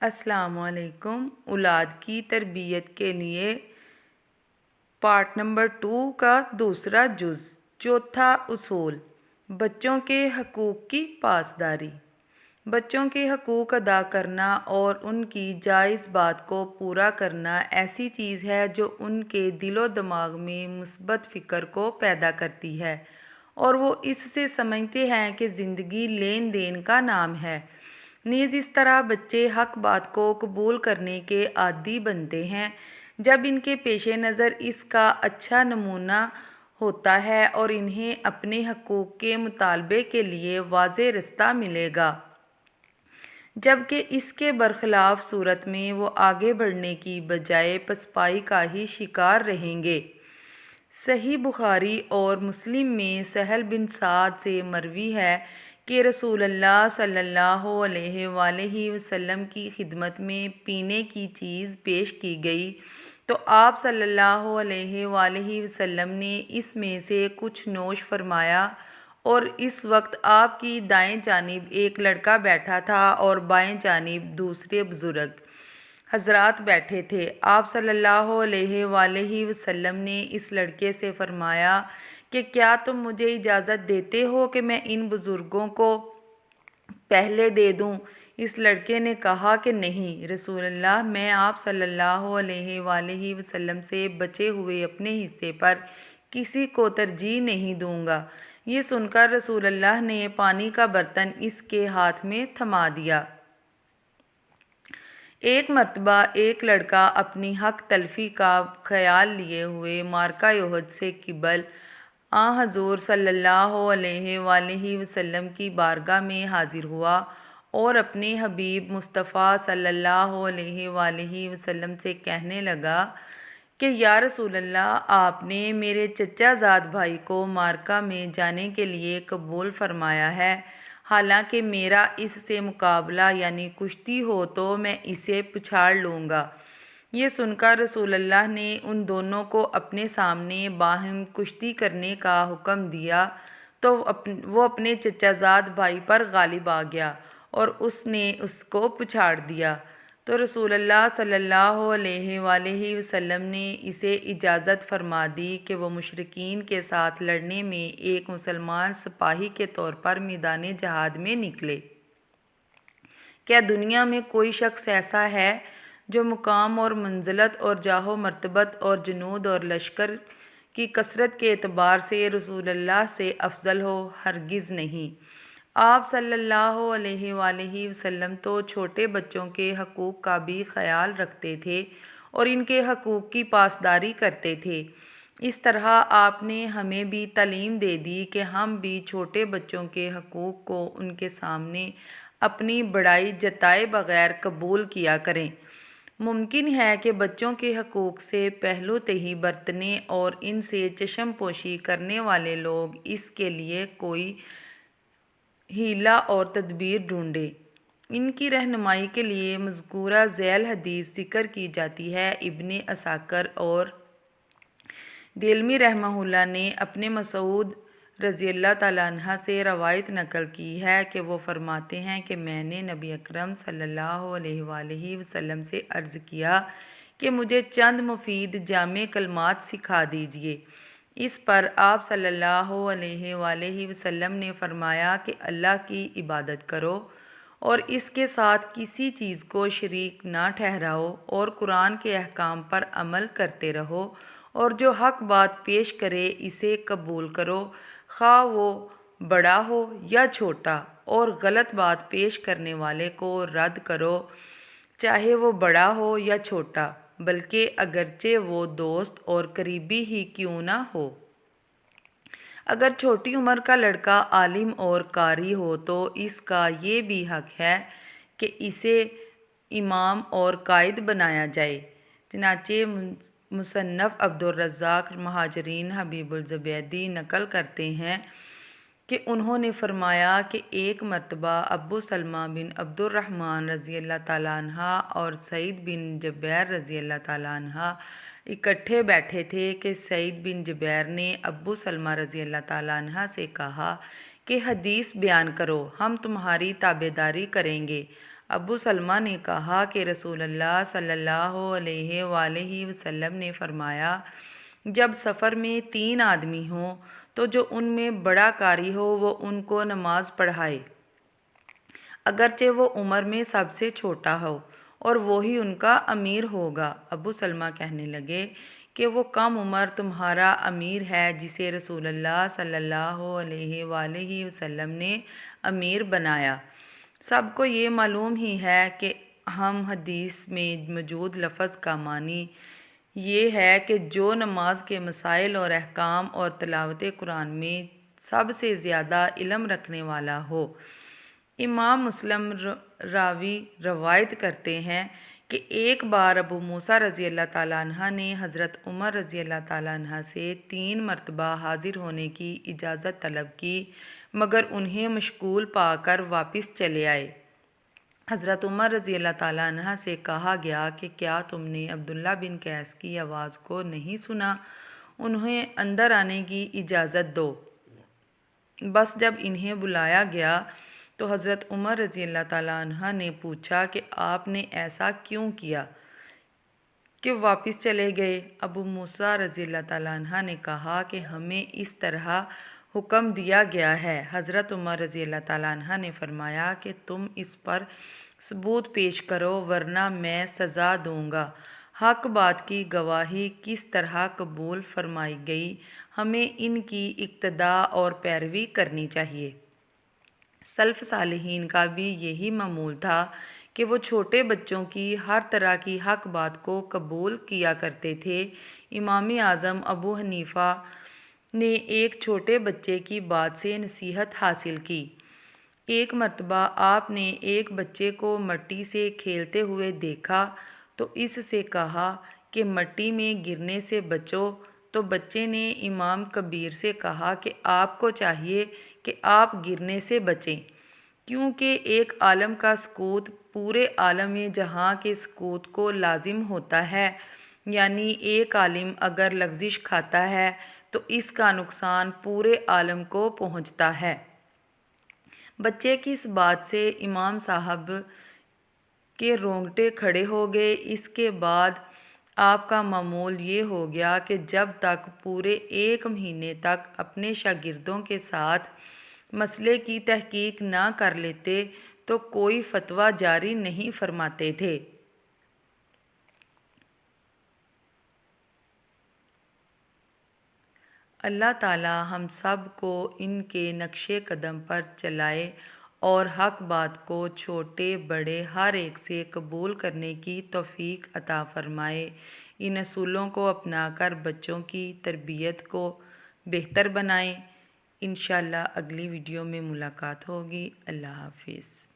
السلام علیکم۔ اولاد کی تربیت کے لیے پارٹ نمبر 2 کا دوسرا جز، چوتھا اصول، بچوں کے حقوق کی پاسداری۔ بچوں کے حقوق ادا کرنا اور ان کی جائز بات کو پورا کرنا ایسی چیز ہے جو ان کے دل و دماغ میں مثبت فکر کو پیدا کرتی ہے اور وہ اس سے سمجھتے ہیں کہ زندگی لین دین کا نام ہے۔ نیز اس طرح بچے حق بات کو قبول کرنے کے عادی بنتے ہیں جب ان کے پیش نظر اس کا اچھا نمونہ ہوتا ہے اور انہیں اپنے حقوق کے مطالبے کے لیے واضح رستہ ملے گا، جبکہ اس کے برخلاف صورت میں وہ آگے بڑھنے کی بجائے پسپائی کا ہی شکار رہیں گے۔ صحیح بخاری اور مسلم میں سہل بن سعد سے مروی ہے کہ رسول اللہ صلی اللہ علیہ وآلہ وسلم کی خدمت میں پینے کی چیز پیش کی گئی تو آپ صلی اللہ علیہ وآلہ وسلم نے اس میں سے کچھ نوش فرمایا، اور اس وقت آپ کی دائیں جانب ایک لڑکا بیٹھا تھا اور بائیں جانب دوسرے بزرگ حضرات بیٹھے تھے۔ آپ صلی اللہ علیہ وآلہ وسلم نے اس لڑکے سے فرمایا کہ کیا تم مجھے اجازت دیتے ہو کہ میں ان بزرگوں کو پہلے دے دوں؟ اس لڑکے نے کہا کہ نہیں رسول اللہ، میں آپ صلی اللہ علیہ وآلہ وسلم سے بچے ہوئے اپنے حصے پر کسی کو ترجیح نہیں دوں گا۔ یہ سن کر رسول اللہ نے پانی کا برتن اس کے ہاتھ میں تھما دیا۔ ایک مرتبہ ایک لڑکا اپنی حق تلفی کا خیال لیے ہوئے معرکہ احد سے قبل حضور صلی اللہ علیہ وآلہ وسلم کی بارگاہ میں حاضر ہوا اور اپنے حبیب مصطفیٰ صلی اللہ علیہ وآلہ وسلم سے کہنے لگا کہ یا رسول اللہ، آپ نے میرے چچا زاد بھائی کو معرکہ میں جانے کے لیے قبول فرمایا ہے، حالانکہ میرا اس سے مقابلہ یعنی کشتی ہو تو میں اسے پچھاڑ لوں گا۔ یہ سن کر رسول اللہ نے ان دونوں کو اپنے سامنے باہم کشتی کرنے کا حکم دیا تو وہ اپنے چچا زاد بھائی پر غالب آ گیا اور اس نے اس کو پچھاڑ دیا، تو رسول اللہ صلی اللہ علیہ وآلہ وسلم نے اسے اجازت فرما دی کہ وہ مشرکین کے ساتھ لڑنے میں ایک مسلمان سپاہی کے طور پر میدان جہاد میں نکلے۔ کیا دنیا میں کوئی شخص ایسا ہے جو مقام اور منزلت اور جاہ و مرتبت اور جنود اور لشکر کی کثرت کے اعتبار سے رسول اللہ سے افضل ہو؟ ہرگز نہیں۔ آپ صلی اللہ علیہ وآلہ وسلم تو چھوٹے بچوں کے حقوق کا بھی خیال رکھتے تھے اور ان کے حقوق کی پاسداری کرتے تھے۔ اس طرح آپ نے ہمیں بھی تعلیم دے دی کہ ہم بھی چھوٹے بچوں کے حقوق کو ان کے سامنے اپنی بڑائی جتائے بغیر قبول کیا کریں۔ ممکن ہے کہ بچوں کے حقوق سے پہلو تہی برتنے اور ان سے چشم پوشی کرنے والے لوگ اس کے لیے کوئی حیلہ اور تدبیر ڈھونڈیں۔ ان کی رہنمائی کے لیے مذکورہ ذیل حدیث ذکر کی جاتی ہے۔ ابن عساکر اور دلمی رحمہ اللہ نے اپنے مسعود رضی اللہ تعالیٰ عنہ سے روایت نقل کی ہے کہ وہ فرماتے ہیں کہ میں نے نبی اکرم صلی اللہ علیہ وآلہ وسلم سے عرض کیا کہ مجھے چند مفید جامع کلمات سکھا دیجیے۔ اس پر آپ صلی اللہ علیہ وآلہ وسلم نے فرمایا کہ اللہ کی عبادت کرو اور اس کے ساتھ کسی چیز کو شریک نہ ٹھہراؤ، اور قرآن کے احکام پر عمل کرتے رہو، اور جو حق بات پیش کرے اسے قبول کرو، خواہ وہ بڑا ہو یا چھوٹا، اور غلط بات پیش کرنے والے کو رد کرو، چاہے وہ بڑا ہو یا چھوٹا، بلکہ اگرچہ وہ دوست اور قریبی ہی کیوں نہ ہو۔ اگر چھوٹی عمر کا لڑکا عالم اور قاری ہو تو اس کا یہ بھی حق ہے کہ اسے امام اور قائد بنایا جائے۔ چنانچہ مصنف عبدالرزاق مہاجرین حبیب الزبیدی نقل کرتے ہیں کہ انہوں نے فرمایا کہ ایک مرتبہ ابو سلمہ بن عبد الرحمن رضی اللہ تعالیٰ عنہ اور سعید بن جبیر رضی اللہ تعالیٰ عنہ اکٹھے بیٹھے تھے کہ سعید بن جبیر نے ابو سلمہ رضی اللہ تعالیٰ عنہ سے کہا کہ حدیث بیان کرو، ہم تمہاری تابعداری کریں گے۔ ابو سلمہ نے کہا کہ رسول اللہ صلی اللہ علیہ وآلہ وسلم نے فرمایا، جب سفر میں 3 آدمی ہوں تو جو ان میں بڑا قاری ہو وہ ان کو نماز پڑھائے، اگرچہ وہ عمر میں سب سے چھوٹا ہو، اور وہی ان کا امیر ہوگا۔ ابو سلمہ کہنے لگے کہ وہ کم عمر تمہارا امیر ہے جسے رسول اللہ صلی اللہ علیہ وآلہ وسلم نے امیر بنایا۔ سب کو یہ معلوم ہی ہے کہ ہم حدیث میں موجود لفظ کا معنی یہ ہے کہ جو نماز کے مسائل اور احکام اور تلاوت قرآن میں سب سے زیادہ علم رکھنے والا ہو۔ امام مسلم راوی روایت کرتے ہیں کہ ایک بار ابو موسیٰ رضی اللہ تعالیٰ عنہ نے حضرت عمر رضی اللہ تعالیٰ عنہ سے 3 مرتبہ حاضر ہونے کی اجازت طلب کی، مگر انہیں مشغول پا کر واپس چلے آئے۔ حضرت عمر رضی اللہ تعالیٰ عنہ سے کہا گیا کہ کیا تم نے عبداللہ بن قیس کی آواز کو نہیں سنا؟ انہیں اندر آنے کی اجازت دو۔ بس جب انہیں بلایا گیا تو حضرت عمر رضی اللہ تعالیٰ عنہ نے پوچھا کہ آپ نے ایسا کیوں کیا کہ واپس چلے گئے؟ ابو موسیٰ رضی اللہ تعالیٰ عنہ نے کہا کہ ہمیں اس طرح حکم دیا گیا ہے۔ حضرت عمر رضی اللہ تعالیٰ عنہ نے فرمایا کہ تم اس پر ثبوت پیش کرو ورنہ میں سزا دوں گا۔ حق بات کی گواہی کس طرح قبول فرمائی گئی، ہمیں ان کی اقتداء اور پیروی کرنی چاہیے۔ سلف صالحین کا بھی یہی معمول تھا کہ وہ چھوٹے بچوں کی ہر طرح کی حق بات کو قبول کیا کرتے تھے۔ امام اعظم ابو حنیفہ نے ایک چھوٹے بچے کی بات سے نصیحت حاصل کی۔ ایک مرتبہ آپ نے ایک بچے کو مٹی سے کھیلتے ہوئے دیکھا تو اس سے کہا کہ مٹی میں گرنے سے بچو، تو بچے نے امام کبیر سے کہا کہ آپ کو چاہیے کہ آپ گرنے سے بچیں، کیونکہ ایک عالم کا سکوت پورے عالم جہاں کے سکوت کو لازم ہوتا ہے، یعنی ایک عالم اگر لغزش کھاتا ہے تو اس کا نقصان پورے عالم کو پہنچتا ہے۔ بچے کی اس بات سے امام صاحب کے رونگٹے کھڑے ہو گئے۔ اس کے بعد آپ کا معمول یہ ہو گیا کہ جب تک پورے 1 مہینے تک اپنے شاگردوں کے ساتھ مسئلے کی تحقیق نہ کر لیتے تو کوئی فتویٰ جاری نہیں فرماتے تھے۔ اللہ تعالیٰ ہم سب کو ان کے نقش قدم پر چلائے اور حق بات کو چھوٹے بڑے ہر ایک سے قبول کرنے کی توفیق عطا فرمائے۔ ان اصولوں کو اپنا کر بچوں کی تربیت کو بہتر بنائیں۔ انشاءاللہ اگلی ویڈیو میں ملاقات ہوگی۔ اللہ حافظ۔